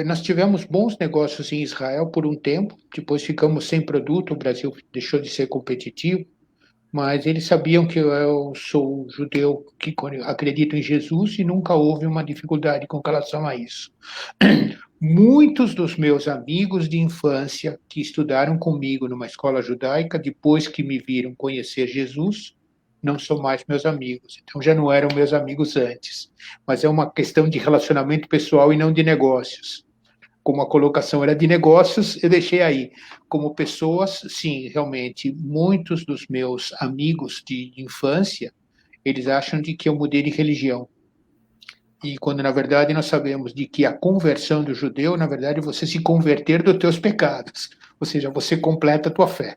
Nós tivemos bons negócios em Israel por um tempo, depois ficamos sem produto, o Brasil deixou de ser competitivo, mas eles sabiam que eu sou judeu que acredito em Jesus e nunca houve uma dificuldade com relação a isso. Muitos dos meus amigos de infância que estudaram comigo numa escola judaica, depois que me viram conhecer Jesus, não são mais meus amigos. Então já não eram meus amigos antes. Mas é uma questão de relacionamento pessoal e não de negócios. Como a colocação era de negócios, eu deixei aí. Como pessoas, sim, realmente, muitos dos meus amigos de infância, eles acham de que eu mudei de religião. E quando, na verdade, nós sabemos de que a conversão do judeu, na verdade, é você se converter dos teus pecados. Ou seja, você completa a tua fé.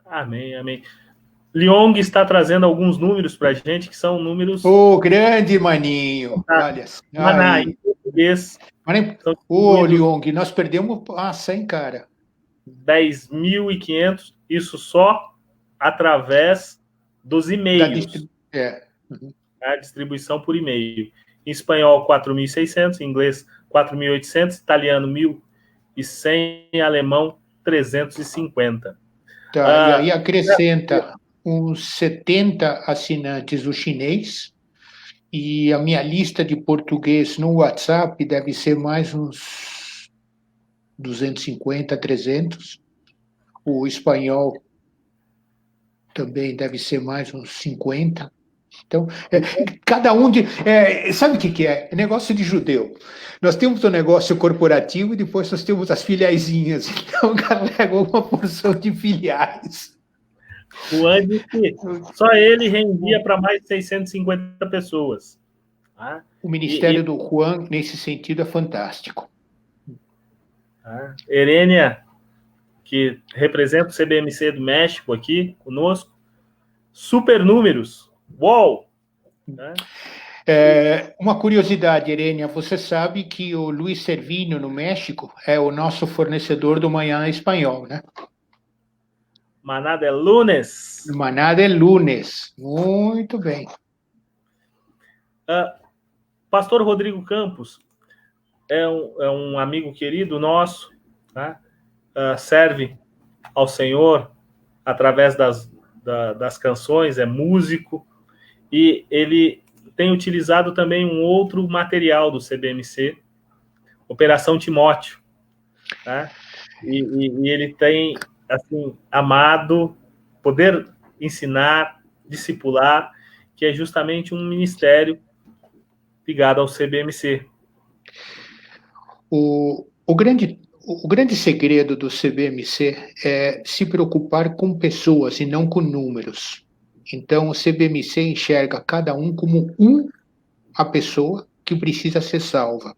Amém, amém. Liong está trazendo alguns números para a gente, que são números... Ô, grande maninho! Olha, Maná, em aí. português... Ô, Liong, nós perdemos passa, hein, cara? 10.500, isso só através dos e-mails. A distribuição por e-mail. Em espanhol, 4.600, em inglês, 4.800, italiano, 1.100, alemão, 350. Tá, e aí acrescenta uns 70 assinantes o chinês, e a minha lista de português no WhatsApp deve ser mais uns 250, 300. O espanhol também deve ser mais uns 50. Então, cada um de... sabe o que é? É negócio de judeu. Nós temos o negócio corporativo e depois nós temos as filiaizinhas. Então, carrega uma porção de filiais. Juan disse que só ele rendia para mais de 650 pessoas. Tá? O ministério do Juan, nesse sentido, é fantástico. Tá? Herênia, que representa o CBMC do México aqui conosco. Super números. Uou! Né? Uma curiosidade, Herênia, você sabe que o Luiz Servinho, no México, é o nosso fornecedor do Manhã Espanhol, né? Maná de Lunes. Maná de Lunes. Muito bem. Pastor Rodrigo Campos é um amigo querido nosso, tá? Serve ao Senhor através das canções, é músico, e ele tem utilizado também um outro material do CBMC, Operação Timóteo, tá? E ele tem assim, amado poder ensinar, discipular, que é justamente um ministério ligado ao CBMC. O grande segredo do CBMC é se preocupar com pessoas e não com números. Então, o CBMC enxerga cada um como a pessoa que precisa ser salva.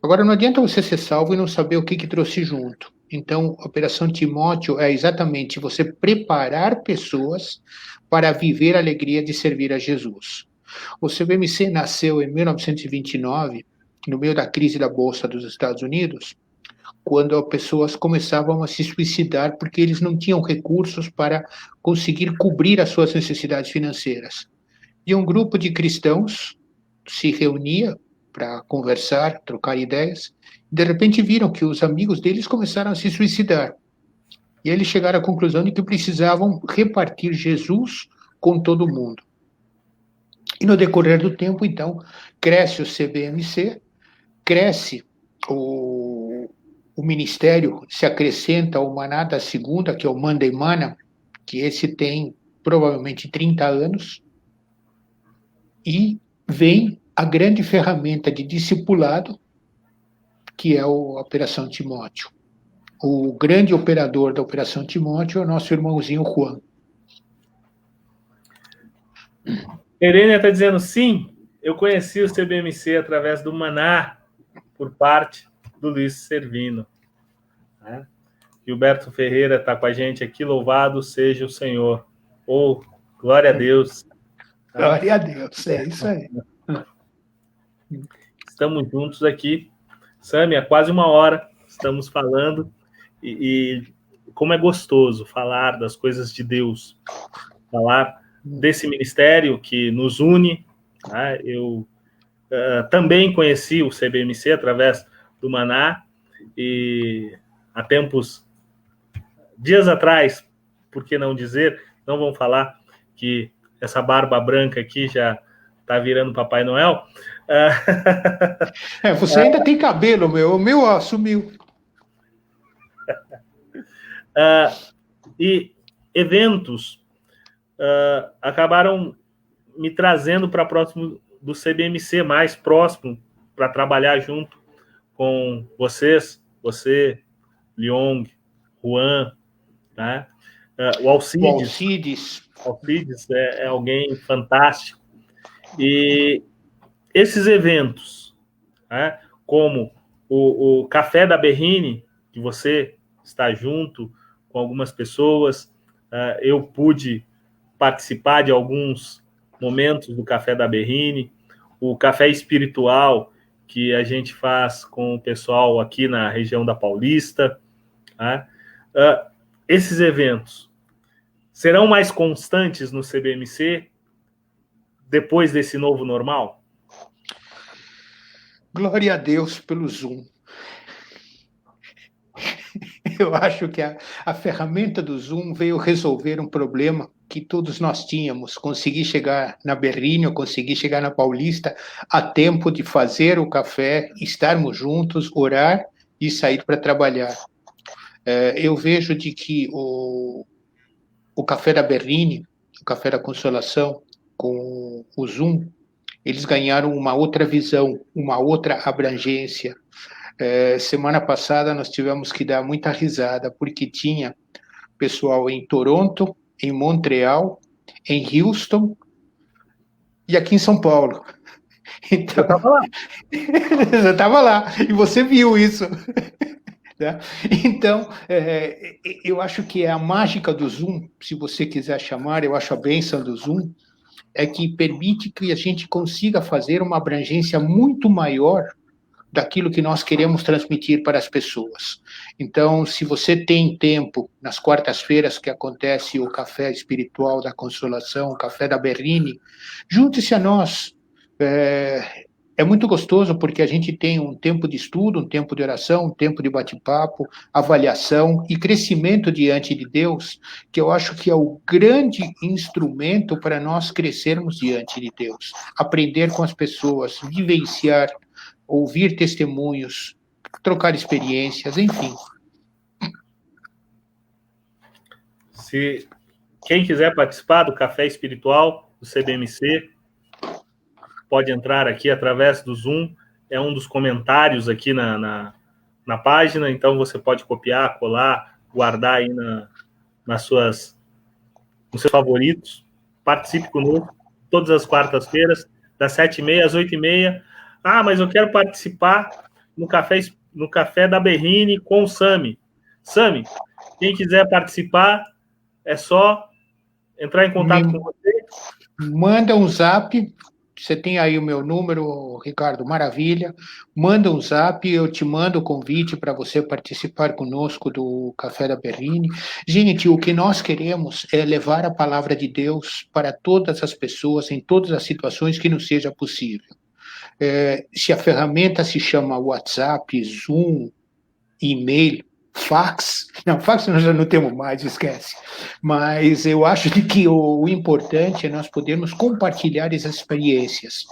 Agora, não adianta você ser salvo e não saber o que trouxe junto. Então, a Operação Timóteo é exatamente você preparar pessoas para viver a alegria de servir a Jesus. O CBMC nasceu em 1929, no meio da crise da Bolsa dos Estados Unidos, quando as pessoas começavam a se suicidar porque eles não tinham recursos para conseguir cobrir as suas necessidades financeiras. E um grupo de cristãos se reunia para conversar, trocar ideias, e de repente viram que os amigos deles começaram a se suicidar. E eles chegaram à conclusão de que precisavam repartir Jesus com todo mundo. E no decorrer do tempo, então, cresce o CBMC, cresce o ministério se acrescenta ao Maná da segunda, que é o Monday Mana, que esse tem provavelmente 30 anos, e vem a grande ferramenta de discipulado, que é a Operação Timóteo. O grande operador da Operação Timóteo é o nosso irmãozinho Juan. Irene está dizendo, sim, eu conheci o CBMC através do Maná, por parte do Luiz Servino. Né? Gilberto Ferreira está com a gente aqui, louvado seja o Senhor. Oh, glória a Deus. Glória a Deus, é isso aí. Estamos juntos aqui. Sami, há quase 1 hora estamos falando e como é gostoso falar das coisas de Deus, falar desse ministério que nos une. Né? Eu também conheci o CBMC através do Maná e há dias atrás, por que não dizer, não vamos falar que essa barba branca aqui já está virando Papai Noel. Você ainda tem cabelo, o meu sumiu. E eventos acabaram me trazendo para próximo do CBMC, mais próximo, para trabalhar junto com vocês, você, Leong, Juan, né? O Alcides é alguém fantástico. E esses eventos, né, como o Café da Berrine, que você está junto com algumas pessoas, eu pude participar de alguns momentos do Café da Berrine, o Café Espiritual, que a gente faz com o pessoal aqui na região da Paulista. Né? Esses eventos serão mais constantes no CBMC depois desse novo normal? Glória a Deus pelo Zoom. Eu acho que a ferramenta do Zoom veio resolver um problema que todos nós tínhamos. Conseguir chegar na Berrine, conseguir chegar na Paulista a tempo de fazer o café, estarmos juntos, orar e sair para trabalhar. Eu vejo de que o Café da Berrine, o Café da Consolação, com o Zoom, eles ganharam uma outra visão, uma outra abrangência. Semana passada nós tivemos que dar muita risada, porque tinha pessoal em Toronto, em Montreal, em Houston e aqui em São Paulo. Então, eu estava lá. Eu estava lá, e você viu isso. Então, eu acho que é a mágica do Zoom, se você quiser chamar, eu acho a bênção do Zoom, é que permite que a gente consiga fazer uma abrangência muito maior daquilo que nós queremos transmitir para as pessoas. Então, se você tem tempo, nas quartas-feiras que acontece o Café Espiritual da Consolação, o Café da Berrine, junte-se a nós. É muito gostoso porque a gente tem um tempo de estudo, um tempo de oração, um tempo de bate-papo, avaliação e crescimento diante de Deus, que eu acho que é o grande instrumento para nós crescermos diante de Deus. Aprender com as pessoas, vivenciar, ouvir testemunhos, trocar experiências, enfim. Se quem quiser participar do Café Espiritual do CBMC, pode entrar aqui através do Zoom, é um dos comentários aqui na página, então você pode copiar, colar, guardar aí nos seus favoritos. Participe conosco todas as quartas-feiras, das 7h30 às 8h30. Ah, mas eu quero participar no Café da Berrine com o Sami. Sami, quem quiser participar, é só entrar em contato com você. Manda um zap, você tem aí o meu número, Ricardo, maravilha. Manda um zap, eu te mando o convite para você participar conosco do Café da Berrine. Gente, o que nós queremos é levar a palavra de Deus para todas as pessoas, em todas as situações que nos seja possível. Se a ferramenta se chama WhatsApp, Zoom, e-mail, fax, nós já não temos mais, esquece. Mas eu acho que o importante é nós podermos compartilhar essas experiências.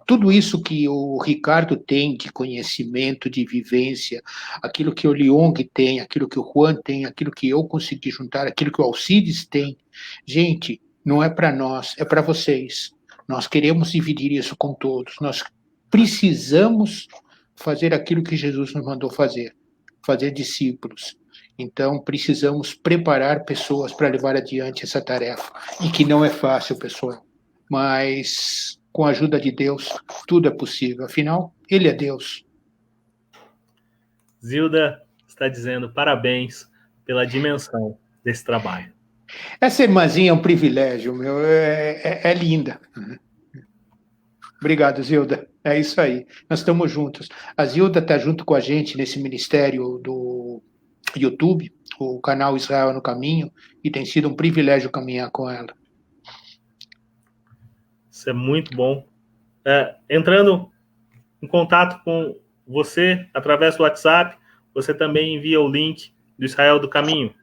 tudo isso que o Ricardo tem de conhecimento, de vivência, aquilo que o Liong tem, aquilo que o Juan tem, aquilo que eu consegui juntar, aquilo que o Alcides tem, gente, não é para nós, é para vocês. Nós queremos dividir isso com todos. Nós precisamos fazer aquilo que Jesus nos mandou fazer discípulos. Então, precisamos preparar pessoas para levar adiante essa tarefa. E que não é fácil, pessoal. Mas, com a ajuda de Deus, tudo é possível. Afinal, Ele é Deus. Zilda está dizendo parabéns pela dimensão desse trabalho. Essa irmãzinha é um privilégio, meu. É linda. Obrigado, Zilda. É isso aí. Nós estamos juntos. A Zilda está junto com a gente nesse ministério do YouTube, o canal Israel no Caminho, e tem sido um privilégio caminhar com ela. Isso é muito bom. Entrando em contato com você através do WhatsApp, você também envia o link do Israel do Caminho.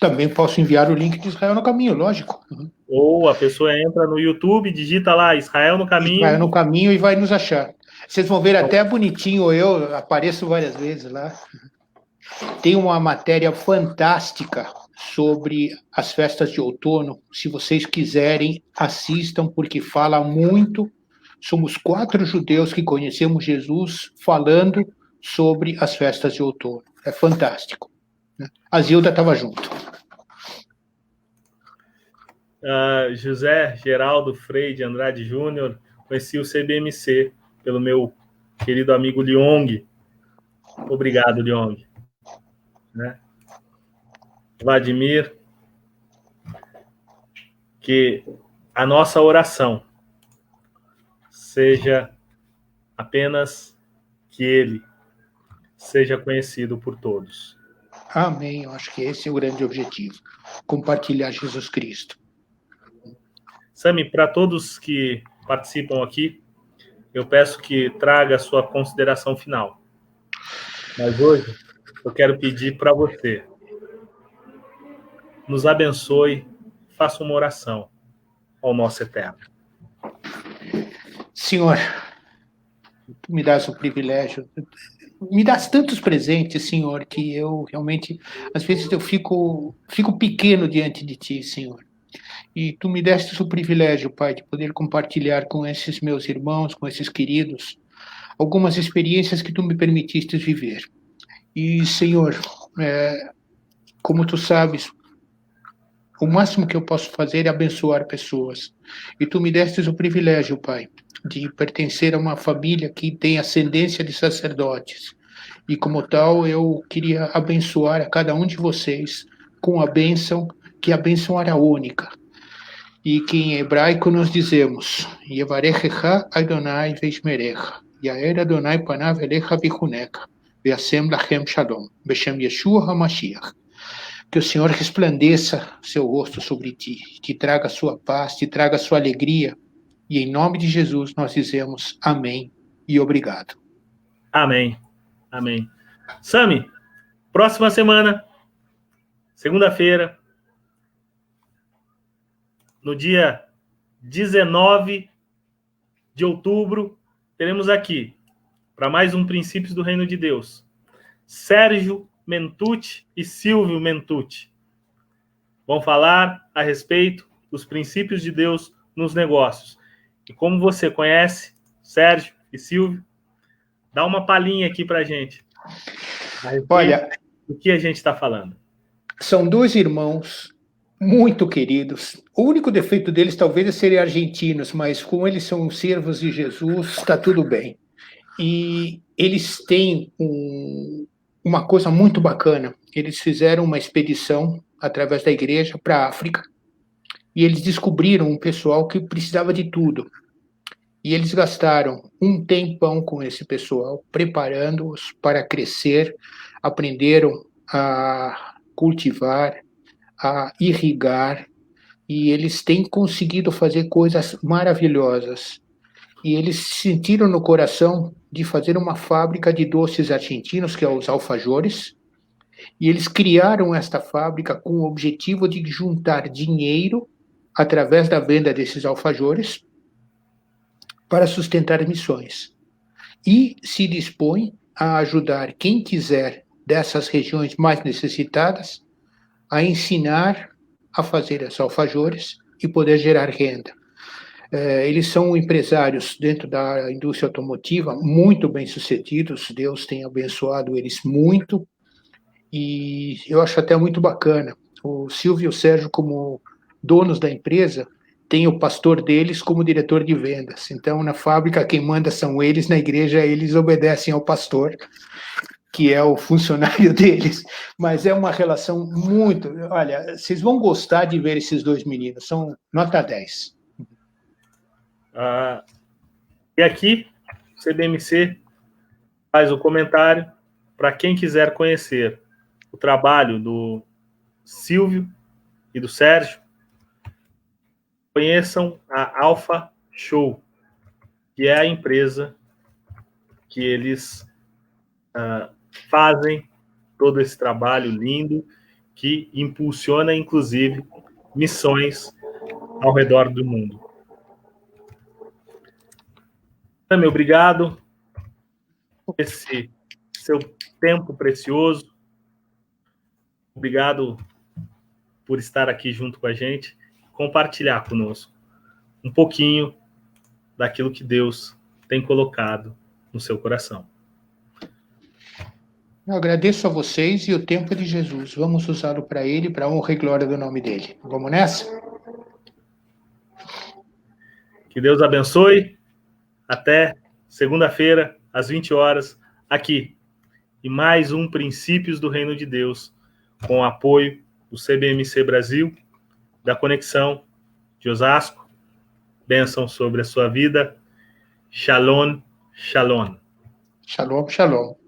Também posso enviar o link de Israel no Caminho, lógico. Ou a pessoa entra no YouTube, digita lá Israel no Caminho. Israel no Caminho e vai nos achar. Vocês vão ver até bonitinho, eu apareço várias vezes lá. Tem uma matéria fantástica sobre as festas de outono. Se vocês quiserem, assistam, porque fala muito. Somos 4 judeus que conhecemos Jesus falando sobre as festas de outono. É fantástico. A Zilda estava junto. José Geraldo Freire de Andrade Júnior, conheci o CBMC pelo meu querido amigo Liong. Obrigado, Liong. Né? Vladimir, que a nossa oração seja apenas que ele seja conhecido por todos. Amém. Eu acho que esse é o grande objetivo. Compartilhar Jesus Cristo. Sami, para todos que participam aqui, eu peço que traga a sua consideração final. Mas hoje eu quero pedir para você, nos abençoe, faça uma oração ao nosso Eterno. Senhor, tu me dás o privilégio, me dás tantos presentes, Senhor, que eu realmente, às vezes eu fico pequeno diante de ti, Senhor. E tu me deste o privilégio, Pai, de poder compartilhar com esses meus irmãos, com esses queridos, algumas experiências que tu me permitiste viver. E, Senhor, como tu sabes, o máximo que eu posso fazer é abençoar pessoas. E tu me destes o privilégio, Pai, de pertencer a uma família que tem ascendência de sacerdotes. E como tal, eu queria abençoar a cada um de vocês com a bênção, que a bênção era única. E que em hebraico nós dizemos, Yevarechecha Adonai veishmerecha, Yair Adonai panav elecha vichunecha, veasem lachem shalom, Beshem Yeshua HaMashiach. Que o Senhor resplandeça seu rosto sobre ti, te traga a sua paz, te traga a sua alegria. E em nome de Jesus nós dizemos amém e obrigado. Amém. Amém. Sami, próxima semana, segunda-feira, no dia 19 de outubro, teremos aqui, para mais um Princípios do Reino de Deus, Sérgio Mentucci e Silvio Mentucci. Vão falar a respeito dos princípios de Deus nos negócios. E como você conhece Sérgio e Silvio, dá uma palhinha aqui para a gente. Olha, do que a gente está falando. São 2 irmãos muito queridos. O único defeito deles talvez é serem argentinos, mas como eles são servos de Jesus, está tudo bem. E eles têm uma coisa muito bacana. Eles fizeram uma expedição através da igreja para a África e eles descobriram um pessoal que precisava de tudo. E eles gastaram um tempão com esse pessoal, preparando-os para crescer, aprenderam a cultivar, a irrigar, e eles têm conseguido fazer coisas maravilhosas. E eles sentiram no coração de fazer uma fábrica de doces argentinos, que é os alfajores, e eles criaram esta fábrica com o objetivo de juntar dinheiro através da venda desses alfajores para sustentar missões. E se dispõe a ajudar quem quiser dessas regiões mais necessitadas a ensinar a fazer as alfajores e poder gerar renda. Eles são empresários dentro da indústria automotiva muito bem-sucedidos, Deus tem abençoado eles muito, e eu acho até muito bacana. O Silvio e o Sérgio, como donos da empresa, tem o pastor deles como diretor de vendas. Então, na fábrica, quem manda são eles, na igreja, eles obedecem ao pastor, que é o funcionário deles. Mas é uma relação muito... Olha, vocês vão gostar de ver esses dois meninos, são nota 10. E aqui, o CBMC faz o comentário para quem quiser conhecer o trabalho do Silvio e do Sérgio, conheçam a Alpha Show, que é a empresa que eles fazem todo esse trabalho lindo, que impulsiona, inclusive, missões ao redor do mundo. Também obrigado por esse seu tempo precioso. Obrigado por estar aqui junto com a gente, compartilhar conosco um pouquinho daquilo que Deus tem colocado no seu coração. Eu agradeço a vocês e o tempo de Jesus. Vamos usá-lo para Ele, para a honra e glória do nome dEle. Vamos nessa? Que Deus abençoe. Até segunda-feira, às 20 horas, aqui. E mais um Princípios do Reino de Deus, com o apoio do CBMC Brasil, da Conexão de Osasco. Bênção sobre a sua vida. Shalom, shalom. Shalom, shalom.